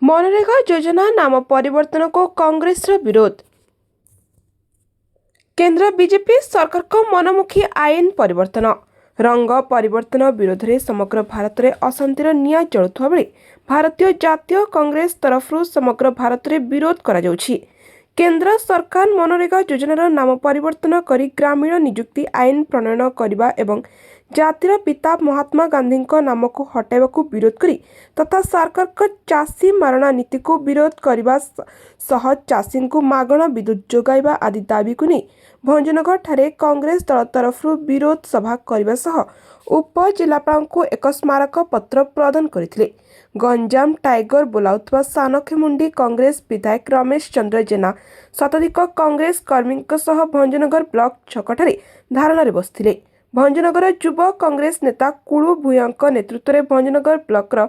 मनरेगा योजना नाम परिवर्तन को कांग्रेस विरोध। केंद्र बीजेपी सरकार को मनमुखी आईन परिवर्तन रंग परिवर्तन विरोध में समग्र भारत में अशांतिर निया जलुवा बेले भारतीय जातीय कांग्रेस तरफ समग्र भारत में विरोध करा जाउछि। केंद्र सरकार मनरेगा योजनार नाम परिवर्तन करी ग्रामीण नियुक्ति आईन प्रणयन करने एवं जातिर पिता महात्मा गांधी नाम को हटाइबा को विरोध करी तथा सरकार का चाषी मारणा नीति को विरोध करने सह चाषी को मागणा विद्युत जोगाइबा आदि दाबी को नहीं भंजनगर ठारे कांग्रेस दल तरफ विरोध सभा करने सह उपजिलापाल को एक स्मारक पत्र प्रदान करथिले। गंजाम टाइगर बोलाउथवा सानखेमुंडी कांग्रेस विधायक रमेश चंद्र जेना शताधिक कांग्रेस कर्मी सह भंजनगर ब्लॉक छकठारे धारणा रे बसथिले। भंजनगर युवा कांग्रेस नेता कुळु भूयां नेतृत्व में भंजनगर ब्लॉकर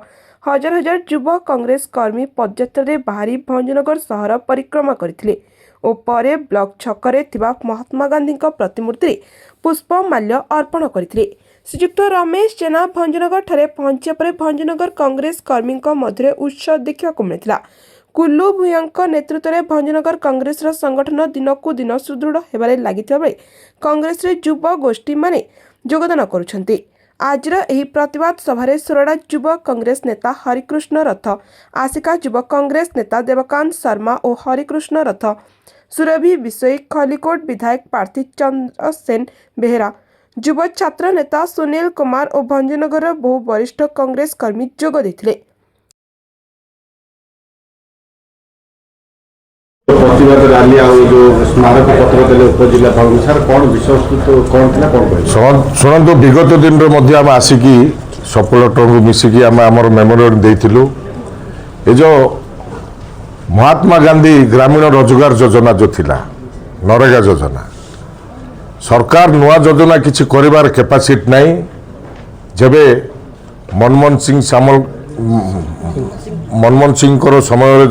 हजार हजार युवा कांग्रेस कर्मी पदयात्रा बाहरी भंजनगर सहर परिक्रमा करथिले और परे ब्लॉक छकरे थिबा महात्मा गांधी प्रतिमूर्ति पुष्पमाल्य अर्पण करथिले। श्रीयुक्त रमेश जेना भंजनगर ठारे पहुंचा पर भंजनगर कांग्रेस कर्मी मध्य उत्साह देखा मिलता। कुल्लू भूयां नेतृत्व में भंजनगर कांग्रेस संगठन दिन को दिन सुदृढ़ होबारे लागिथिबा बेले कांग्रेस युवा गोष्ठी माने योगदान करुछन्ति। आजर एही प्रतिवाद सभारे सोरडा युवा कांग्रेस नेता हरिकृष्ण रथ, आशिका युवा कांग्रेस नेता देवकांत शर्मा और हरिकृष्ण रथ, सुरभि विषयी, खलिकोट विधायक प्रार्थी चंद्र सेन बेहेरा, युवा छात्र नेता सुनील कुमार और भंजनगर बहु वरिष्ठ कांग्रेस कर्मी जोग देथिले। प्रतिवाद रैली जो स्मारक पत्र देले उपजिलापाल सर कौन विषय कौन थिला कौन शुणु विगत दिन में आम आसिकी सफलटर मिसिकी आम आमर मेमोरियल देइथिलु। ये जो महात्मा गांधी ग्रामीण रोजगार योजना जो थिला नरेगा योजना सरकार नुआ योजना किछि करिवार कैपेसिटी नहीं। जेबे मनमोहन सिंह समय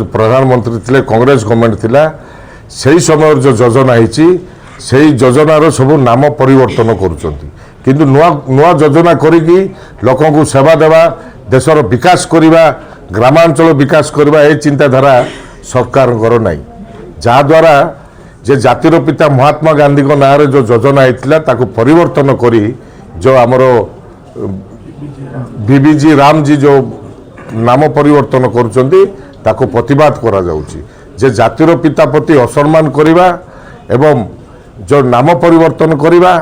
प्रधानमंत्री थिले कांग्रेस गवर्नमेंट थिला सही समय जो योजना होती से योजनार सब नाम परिवर्तन करुँच किंतु नुआ नुआ योजना करिकी लोकों को सेवा देवा देशर विकास करवा ग्रामांचल विकास करवा ये चिंताधारा सरकार नहीं जहाद्वारा जे जातिर पिता महात्मा गांधी ना जो योजना होता ताकू परिवर्तन करी जो आमर बीबीजी रामजी जो नाम परिवर्तन करुछंती ताको प्रतिवाद करा जाउची। जे जातिर पिता प्रति असम्मान करिबा एवं जो नाम परिवर्तन करिबा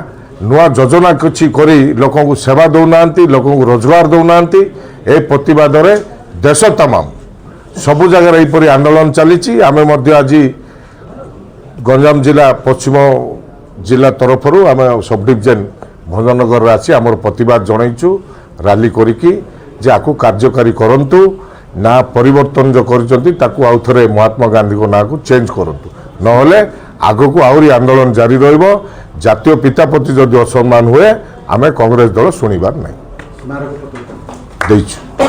नुआ योजना किछि करी लोकों को सेवा दौनांती लोकों को रोजगार दौनांती ए प्रतिवाद रे देश तमाम सबु जगह एपरी आंदोलन चली। आमे मध्य आज गंजाम जिला पश्चिम जिला तरफ आम सब डिविजन भंजनगर आसी आमर प्रतिवाद जनइचु रैली करिकी जे आकु कार्यकारी करंतु ना परिवर्तन जो करचंती ताकु आउ थरे महात्मा गांधी को ना को चेंज करंतु नहले आगो को आउरी आंदोलन जारी रहिबो। जातीय पिता प्रति जदि असम्मान हुए आमे कांग्रेस दल सुनिबार नहीं देइछु।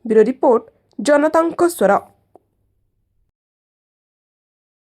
ब्यूरो रिपोर्ट जनतांक स्वर।